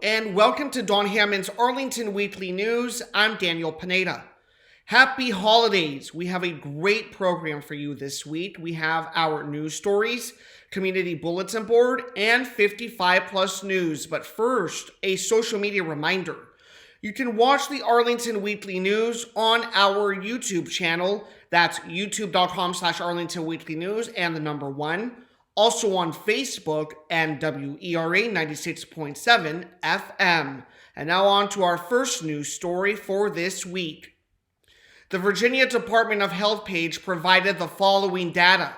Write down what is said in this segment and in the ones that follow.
and welcome to Don Hammond's Arlington Weekly News. I'm Daniel Pineda. Happy holidays. We have a great program for you this week. We have our news stories, community bulletin board, and 55 plus news. But first, a social media reminder. You can watch the Arlington Weekly News on our YouTube channel. That's youtube.com/Arlington Weekly News and the number 1. Also on Facebook and WERA 96.7 FM. And now on to our first news story for this week. The Virginia Department of Health page provided the following data.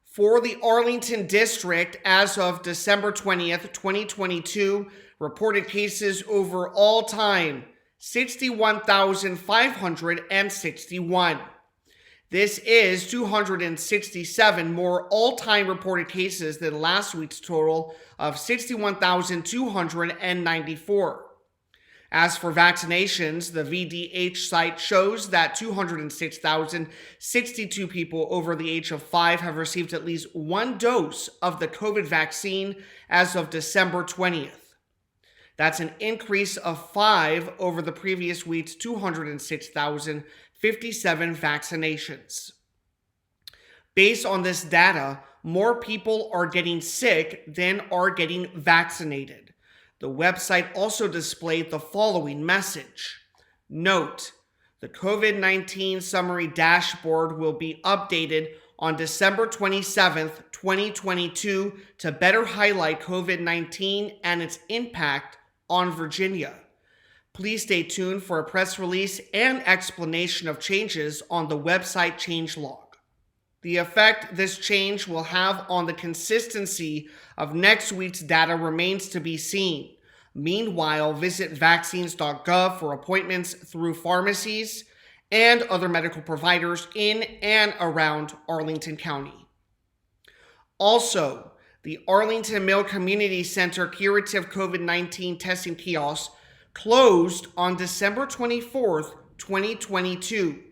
For the Arlington District, as of December 20th, 2022, reported cases over all time, 61,561. This is 267 more all-time reported cases than last week's total of 61,294. As for vaccinations, the VDH site shows that 206,062 people over the age of 5 have received at least one dose of the COVID vaccine as of December 20th. That's an increase of 5 over the previous week's 206,057 vaccinations. Based on this data, more people are getting sick than are getting vaccinated. The website also displayed the following message. Note, the COVID-19 summary dashboard will be updated on December 27th, 2022 to better highlight COVID-19 and its impact on Virginia. Please stay tuned for a press release and explanation of changes on the website changelog. The effect this change will have on the consistency of next week's data remains to be seen. Meanwhile, visit vaccines.gov for appointments through pharmacies and other medical providers in and around Arlington County. Also, the Arlington Mill Community Center Curative COVID-19 testing kiosk closed on December 24th, 2022.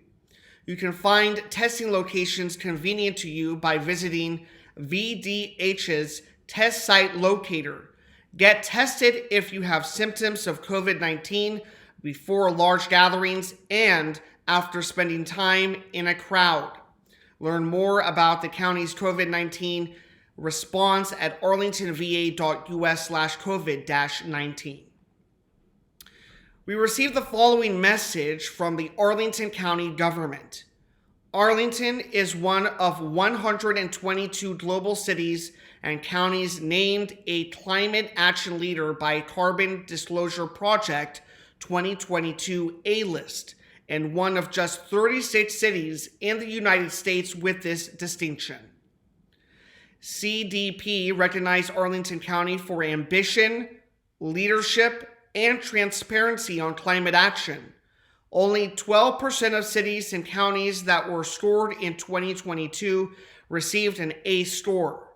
You can find testing locations convenient to you by visiting VDH's test site locator. Get tested if you have symptoms of COVID-19 before large gatherings and after spending time in a crowd. Learn more about the county's COVID-19 response at arlingtonva.us/COVID-19. We received the following message from the Arlington County government. Arlington is one of 122 global cities and counties named a Climate Action Leader by Carbon Disclosure Project 2022 A-List, and one of just 36 cities in the United States with this distinction. CDP recognized Arlington County for ambition, leadership, and transparency on climate action. Only 12% of cities and counties that were scored in 2022 received an A score.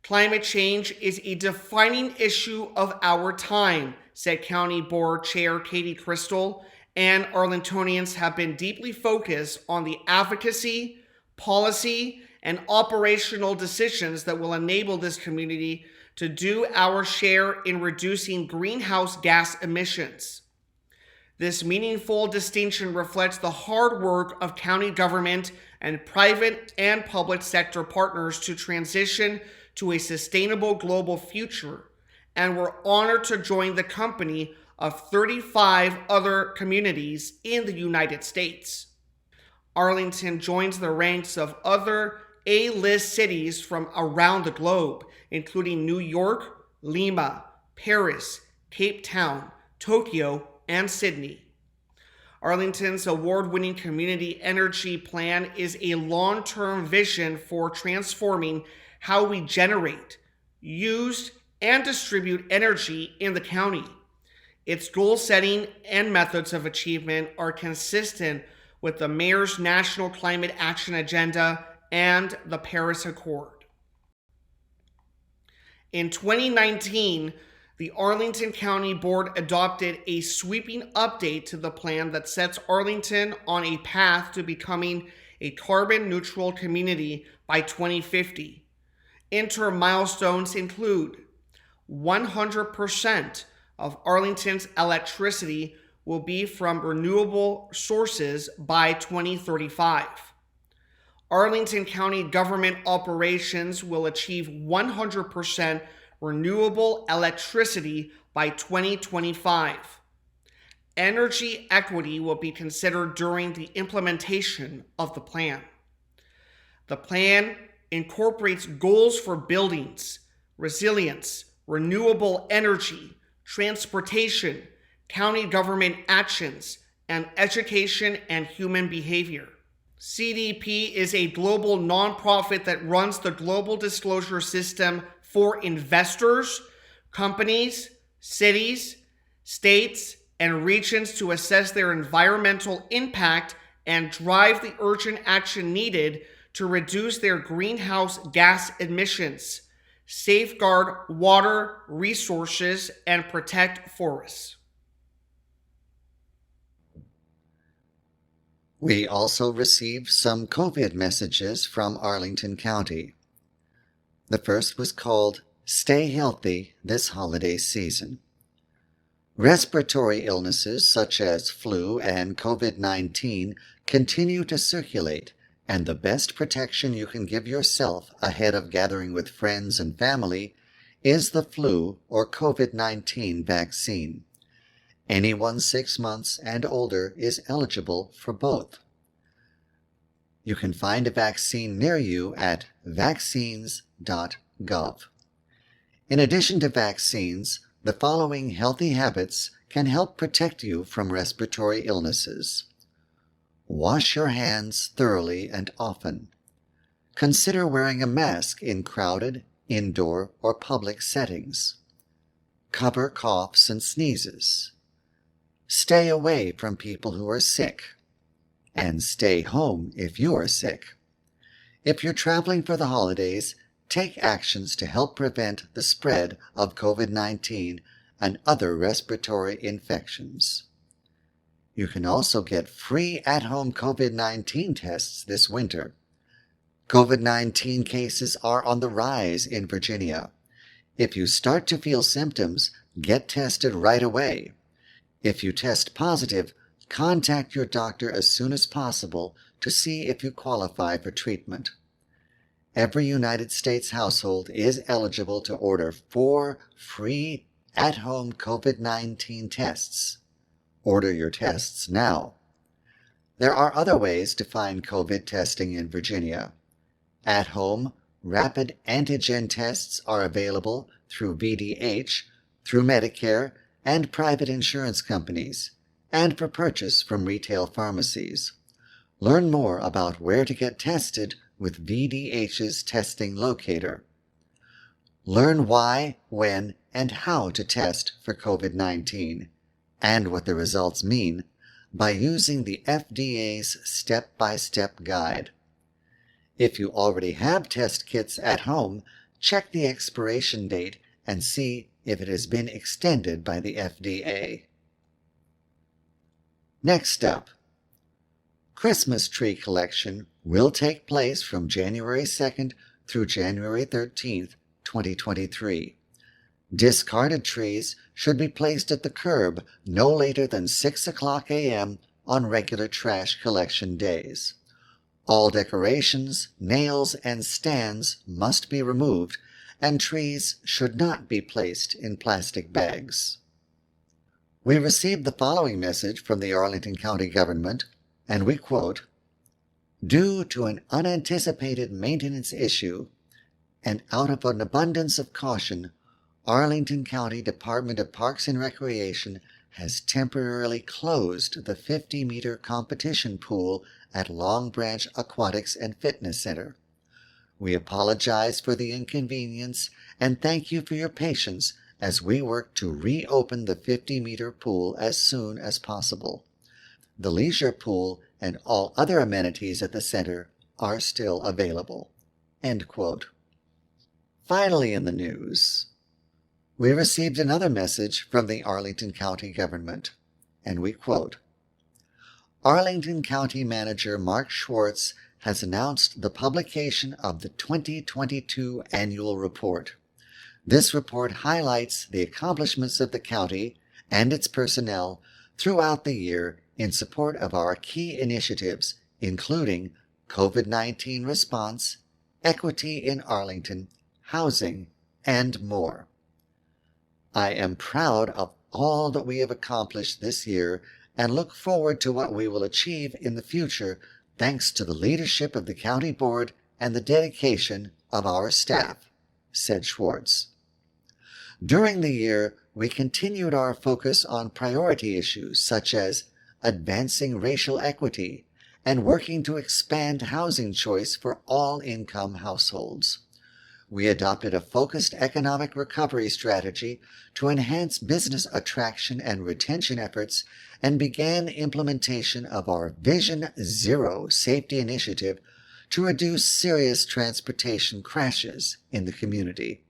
Climate change is a defining issue of our time, said County Board Chair Katie Crystal, and Arlingtonians have been deeply focused on the advocacy, policy, and operational decisions that will enable this community to do our share in reducing greenhouse gas emissions. This meaningful distinction reflects the hard work of county government and private and public sector partners to transition to a sustainable global future, and we're honored to join the company of 35 other communities in the United States. Arlington joins the ranks of other A-list cities from around the globe, including New York, Lima, Paris, Cape Town, Tokyo, and Sydney. Arlington's award-winning community energy plan is a long-term vision for transforming how we generate, use, and distribute energy in the county. Its goal setting and methods of achievement are consistent with the Mayor's National Climate Action Agenda and the Paris Accord. In 2019, the Arlington County Board adopted a sweeping update to the plan that sets Arlington on a path to becoming a carbon neutral community by 2050. Interim milestones include 100% of Arlington's electricity will be from renewable sources by 2035. Arlington County government operations will achieve 100% renewable electricity by 2025. Energy equity will be considered during the implementation of the plan. The plan incorporates goals for buildings, resilience, renewable energy, transportation, county government actions, and education and human behavior. CDP is a global nonprofit that runs the global disclosure system for investors, companies, cities, states, and regions to assess their environmental impact and drive the urgent action needed to reduce their greenhouse gas emissions, safeguard water resources, and protect forests. We also received some COVID messages from Arlington County. The first was called Stay Healthy This Holiday Season. Respiratory illnesses such as flu and COVID-19 continue to circulate, and the best protection you can give yourself ahead of gathering with friends and family is the flu or COVID-19 vaccine. Anyone 6 months and older is eligible for both. You can find a vaccine near you at vaccines.gov. In addition to vaccines, the following healthy habits can help protect you from respiratory illnesses. Wash your hands thoroughly and often. Consider wearing a mask in crowded, indoor, or public settings. Cover coughs and sneezes. Stay away from people who are sick. And stay home if you are sick. If you're traveling for the holidays, take actions to help prevent the spread of COVID-19 and other respiratory infections. You can also get free at-home COVID-19 tests this winter. COVID-19 cases are on the rise in Virginia. If you start to feel symptoms, get tested right away. If you test positive, contact your doctor as soon as possible to see if you qualify for treatment. Every United States household is eligible to order 4 free at-home COVID-19 tests. Order your tests now. There are other ways to find COVID testing in Virginia. At-home, rapid antigen tests are available through VDH, through Medicare, and private insurance companies, and for purchase from retail pharmacies. Learn more about where to get tested with VDH's testing locator. Learn why, when, and how to test for COVID-19, and what the results mean, by using the FDA's step-by-step guide. If you already have test kits at home, check the expiration date and see if it has been extended by the FDA. Next up, Christmas tree collection will take place from January 2nd through January 13th, 2023. Discarded trees should be placed at the curb no later than 6 o'clock a.m. on regular trash collection days. All decorations, nails, and stands must be removed, and trees should not be placed in plastic bags. We received the following message from the Arlington County government, and we quote, "Due to an unanticipated maintenance issue and out of an abundance of caution, Arlington County Department of Parks and Recreation has temporarily closed the 50-meter competition pool at Long Branch Aquatics and Fitness Center. We apologize for the inconvenience and thank you for your patience as we work to reopen the 50-meter pool as soon as possible. The leisure pool and all other amenities at the center are still available." End quote. Finally in the news, we received another message from the Arlington County government, and we quote, "Arlington County Manager Mark Schwartz has announced the publication of the 2022 annual report. This report highlights the accomplishments of the county and its personnel throughout the year in support of our key initiatives, including COVID-19 response, equity in Arlington, housing, and more. I am proud of all that we have accomplished this year and look forward to what we will achieve in the future thanks to the leadership of the county board and the dedication of our staff, said Schwartz. During the year, we continued our focus on priority issues such as advancing racial equity and working to expand housing choice for all income households. We adopted a focused economic recovery strategy to enhance business attraction and retention efforts and began implementation of our Vision Zero safety initiative to reduce serious transportation crashes in the community.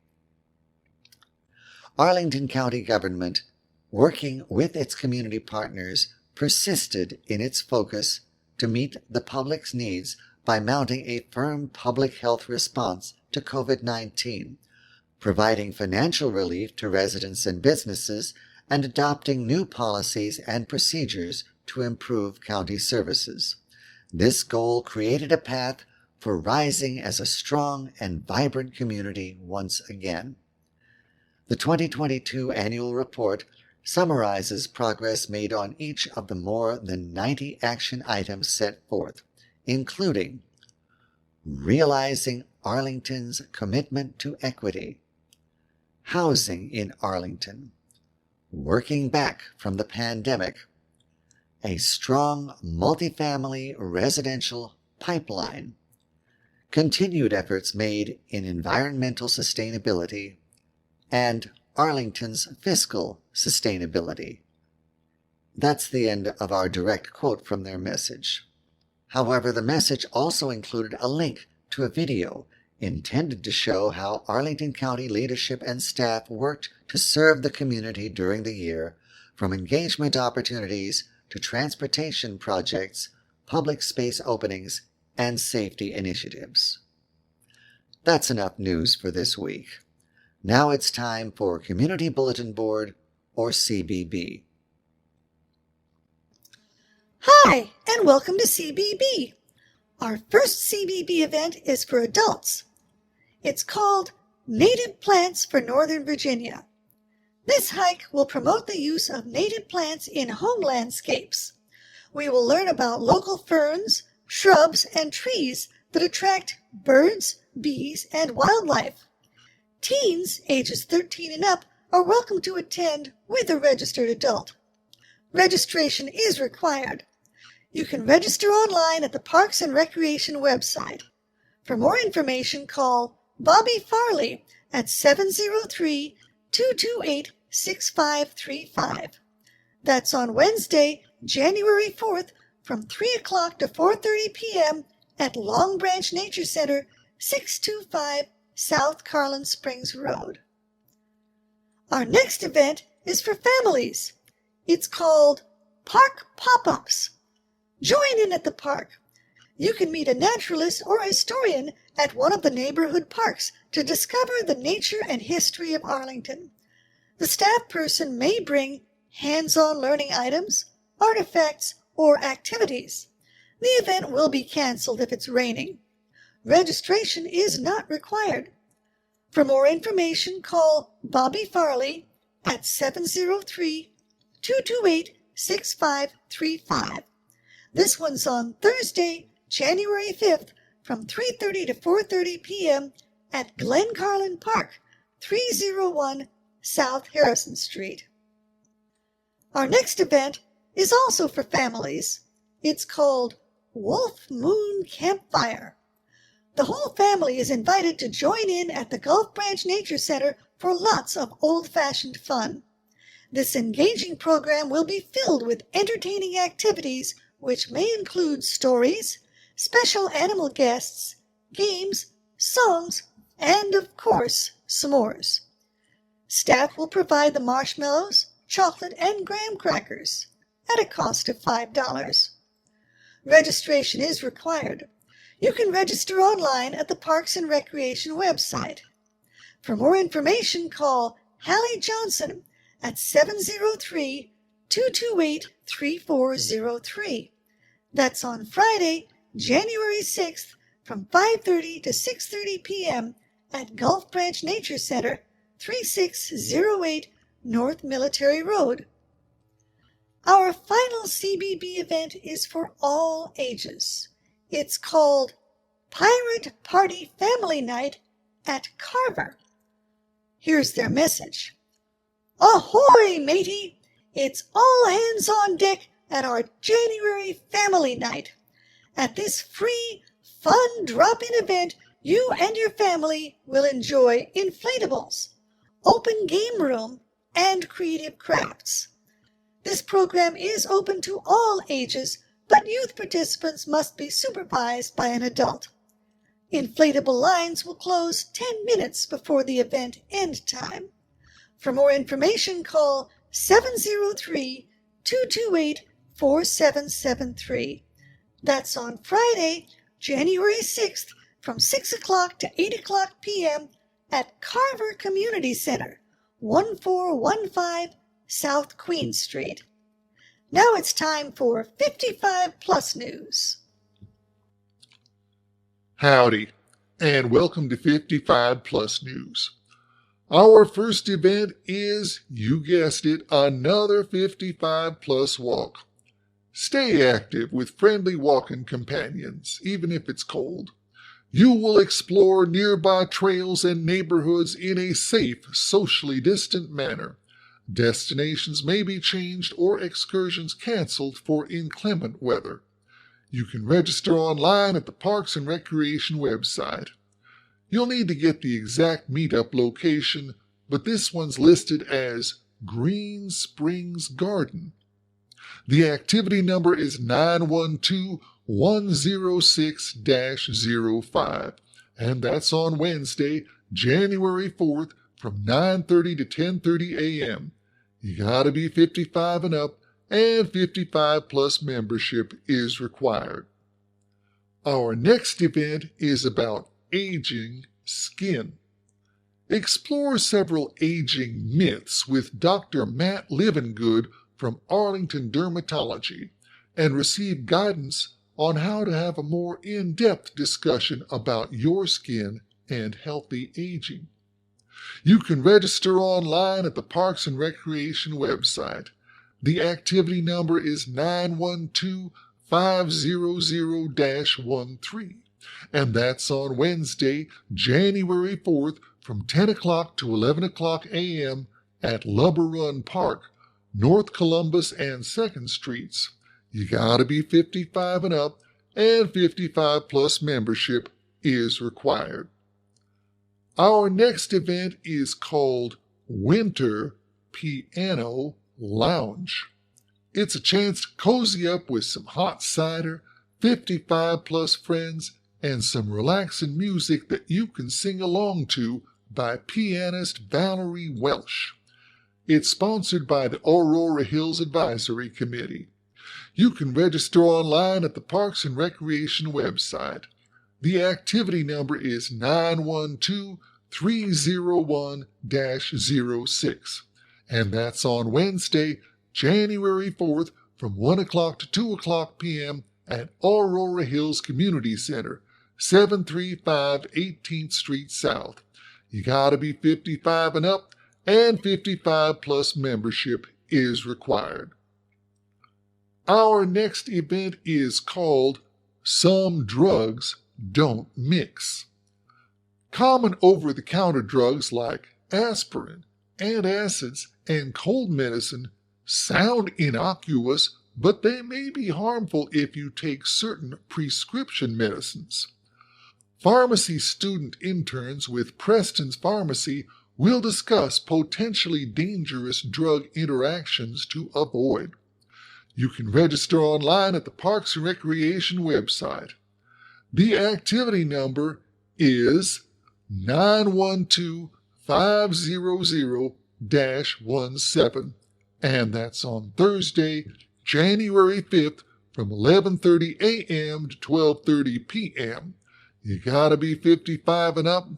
Arlington County government, working with its community partners, persisted in its focus to meet the public's needs by mounting a firm public health response to COVID-19, providing financial relief to residents and businesses, and adopting new policies and procedures to improve county services. This goal created a path for rising as a strong and vibrant community once again. The 2022 annual report summarizes progress made on each of the more than 90 action items set forth, including realizing Arlington's commitment to equity, housing in Arlington, working back from the pandemic, a strong multifamily residential pipeline, continued efforts made in environmental sustainability, and Arlington's fiscal sustainability. That's the end of our direct quote from their message. However, the message also included a link to a video intended to show how Arlington County leadership and staff worked to serve the community during the year, from engagement opportunities to transportation projects, public space openings, and safety initiatives. That's enough news for this week. Now it's time for Community Bulletin Board, or CBB. Hi, and welcome to CBB. Our first CBB event is for adults. It's called Native Plants for Northern Virginia. This hike will promote the use of native plants in home landscapes. We will learn about local ferns, shrubs, and trees that attract birds, bees, and wildlife. Teens ages 13 and up are welcome to attend with a registered adult. Registration is required. You can register online at the Parks and Recreation website. For more information, call Bobby Farley at 703-228-6535. That's on Wednesday, January 4th from 3 o'clock to 4:30 p.m. at Long Branch Nature Center, 625 South Carlin Springs Road. Our next event is for families. It's called Park Pop-Ups. Join in at the park. You can meet a naturalist or a historian at one of the neighborhood parks to discover the nature and history of Arlington. The staff person may bring hands-on learning items, artifacts, or activities. The event will be canceled if it's raining. Registration is not required. For more information, call Bobby Farley at 703-228-6535. This one's on Thursday, January 5th from 3:30 to 4:30 p.m. at Glen Carlin Park, 301 South Harrison Street. Our next event is also for families. It's called Wolf Moon Campfire. The whole family is invited to join in at the Gulf Branch Nature Center for lots of old-fashioned fun. This engaging program will be filled with entertaining activities which may include stories, special animal guests, games, songs, and, of course, s'mores. Staff will provide the marshmallows, chocolate, and graham crackers at a cost of $5. Registration is required. You can register online at the Parks and Recreation website. For more information, call Hallie Johnson at 703-228-3403. That's on Friday, January 6th from 5:30 to 6:30 p.m. at Gulf Branch Nature Center, 3608 North Military Road. Our final CBB event is for all ages. It's called Pirate Party Family Night at Carver. Here's their message. Ahoy, matey! It's all hands on deck at our January Family Night. At this free, fun drop-in event, you and your family will enjoy inflatables, open game room, and creative crafts. This program is open to all ages, but youth participants must be supervised by an adult. Inflatable lines will close 10 minutes before the event end time. For more information, call 703-228-4773. That's on Friday, January 6th from 6 o'clock to 8 o'clock p.m. at Carver Community Center, 1415 South Queen Street. Now it's time for 55 Plus News. Howdy, and welcome to 55 Plus News. Our first event is, you guessed it, another 55 Plus walk. Stay active with friendly walking companions, even if it's cold. You will explore nearby trails and neighborhoods in a safe, socially distant manner. Destinations may be changed or excursions canceled for inclement weather. You can register online at the Parks and Recreation website. You'll need to get the exact meetup location, but this one's listed as Green Springs Garden. The activity number is 912-106-05, and that's on Wednesday, January 4th from 9:30 to 10:30 a.m. You gotta be 55 and up, and 55 plus membership is required. Our next event is about aging skin. Explore several aging myths with Dr. Matt Livengood from Arlington Dermatology and receive guidance on how to have a more in-depth discussion about your skin and healthy aging. You can register online at the Parks and Recreation website. The activity number is 912-500-13, and that's on Wednesday, January 4th from 10 o'clock to 11 o'clock a.m. at Lubber Run Park, North Columbus and 2nd Streets. You gotta be 55 and up, and 55 plus membership is required. Our next event is called Winter Piano Lounge. It's a chance to cozy up with some hot cider, 55 plus friends, and some relaxing music that you can sing along to by pianist Valerie Welsh. It's sponsored by the Aurora Hills Advisory Committee. You can register online at the Parks and Recreation website. The activity number is 912-301-06, and that's on Wednesday, January 4th from 1 o'clock to 2 o'clock p.m. at Aurora Hills Community Center, 735 18th Street South. You gotta be 55 and up, and 55 plus membership is required. Our next event is called Some Drugs Don't Mix. Common over-the-counter drugs like aspirin, antacids, and cold medicine sound innocuous, but they may be harmful if you take certain prescription medicines. Pharmacy student interns with Preston's Pharmacy will discuss potentially dangerous drug interactions to avoid. You can register online at the Parks and Recreation website. The activity number is 912-500-17, and that's on Thursday, January 5th from 11:30 a.m. to 12:30 p.m. You gotta be 55 and up,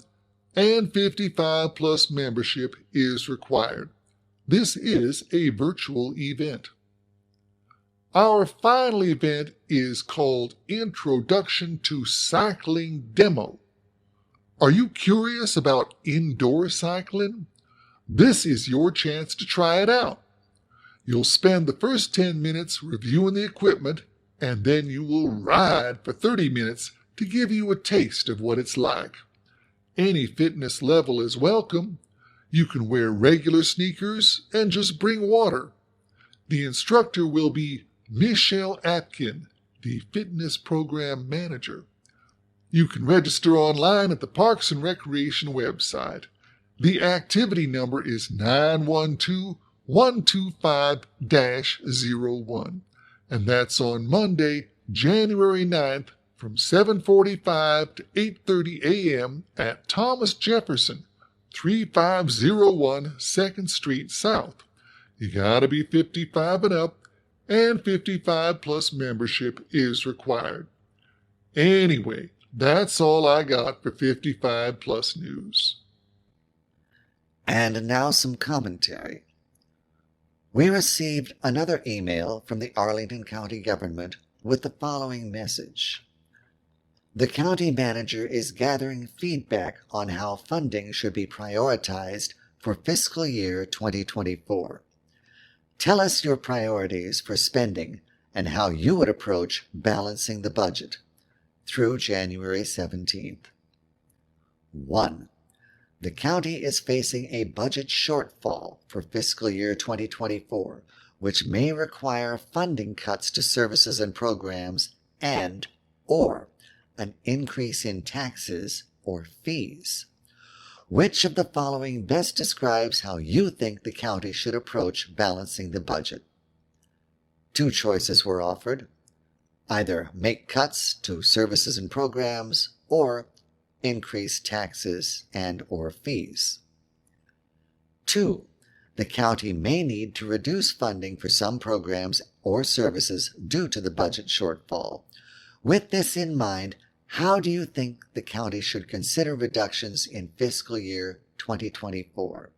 and 55 plus membership is required. This is a virtual event. Our final event is called Introduction to Cycling Demo. Are you curious about indoor cycling? This is your chance to try it out. You'll spend the first 10 minutes reviewing the equipment, and then you will ride for 30 minutes to give you a taste of what it's like. Any fitness level is welcome. You can wear regular sneakers and just bring water. The instructor will be Michelle Atkin, the fitness program manager. You can register online at the Parks and Recreation website. The activity number is 912-125-01, and that's on Monday, January 9th from 7:45 to 8:30 a.m. at Thomas Jefferson, 3501 2nd Street South. You gotta be 55 and up, and 55 plus membership is required. Anyway, that's all I got for 55 plus news. And now some commentary. We received another email from the Arlington County government with the following message. The county manager is gathering feedback on how funding should be prioritized for fiscal year 2024. Tell us your priorities for spending and how you would approach balancing the budget through January 17th. 1. The county is facing a budget shortfall for fiscal year 2024, which may require funding cuts to services and programs and/or an increase in taxes or fees. Which of the following best describes how you think the county should approach balancing the budget? 2 choices were offered. Either make cuts to services and programs or increase taxes and/or fees. 2. The county may need to reduce funding for some programs or services due to the budget shortfall. With this in mind, how do you think the county should consider reductions in fiscal year 2024?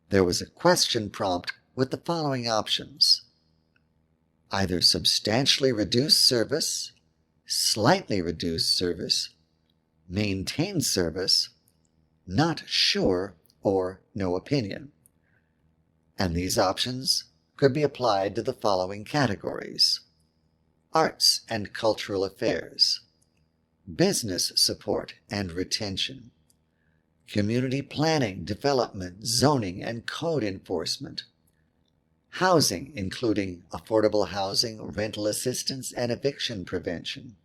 There was a question prompt with the following options. Either substantially reduce service, slightly reduce service, maintain service, not sure, or no opinion. And these options could be applied to the following categories: arts and cultural affairs, business support and retention, community planning, development, zoning, and code enforcement, housing, including affordable housing, rental assistance, and eviction prevention,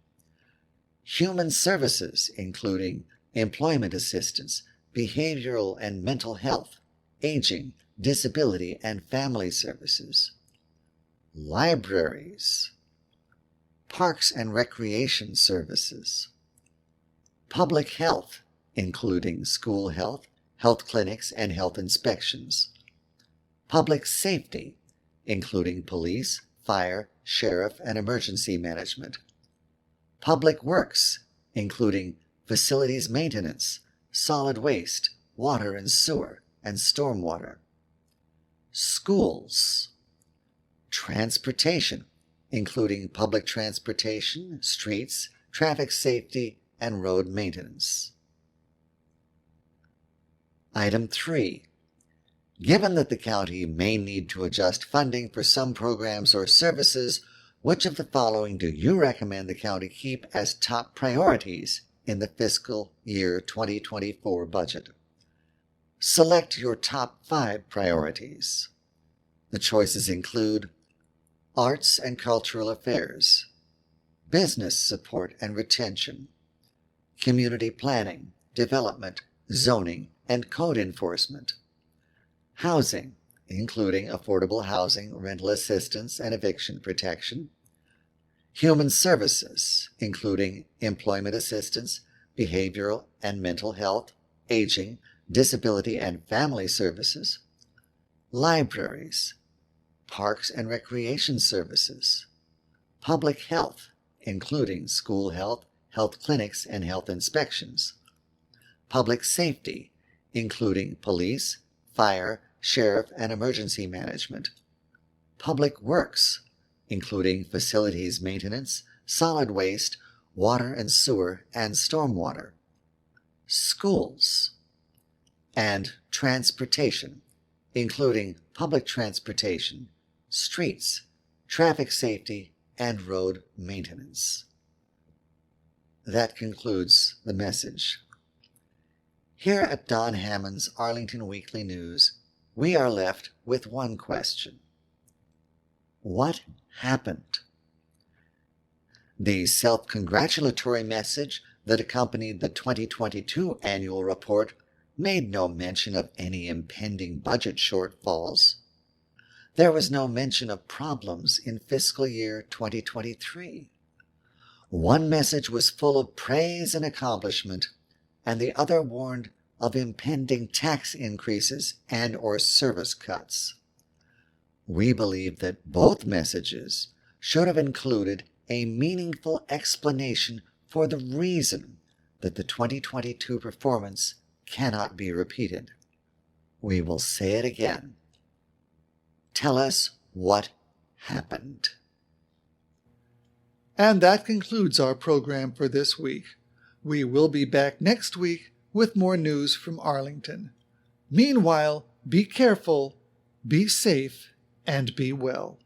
human services, including employment assistance, behavioral and mental health, aging, disability, and family services, libraries, parks and recreation services, public health, including school health, health clinics, and health inspections, public safety, including police, fire, sheriff, and emergency management, public works, including facilities maintenance, solid waste, water and sewer, and stormwater, schools, transportation, including public transportation, streets, traffic safety, and road maintenance. Item 3. Given that the county may need to adjust funding for some programs or services, which of the following do you recommend the county keep as top priorities in the fiscal year 2024 budget? Select your top 5 priorities. The choices include arts and cultural affairs, business support and retention, community planning, development, zoning, and code enforcement, housing, including affordable housing, rental assistance, and eviction protection, human services, including employment assistance, behavioral and mental health, aging, disability and family services, libraries, parks and recreation services, public health, including school health, health clinics, and health inspections, public safety, including police, fire, sheriff, and emergency management, public works, including facilities maintenance, solid waste, water and sewer, and stormwater, schools, and transportation, including public transportation, streets, traffic safety, and road maintenance. That concludes the message. Here at Don Hammond's Arlington Weekly News, we are left with one question. What happened? The self-congratulatory message that accompanied the 2022 annual report made no mention of any impending budget shortfalls. There was no mention of problems in fiscal year 2023. One message was full of praise and accomplishment, and the other warned of impending tax increases and/or service cuts. We believe that both messages should have included a meaningful explanation for the reason that the 2022 performance cannot be repeated. We will say it again. Tell us what happened. And that concludes our program for this week. We will be back next week with more news from Arlington. Meanwhile, be careful, be safe, and be well.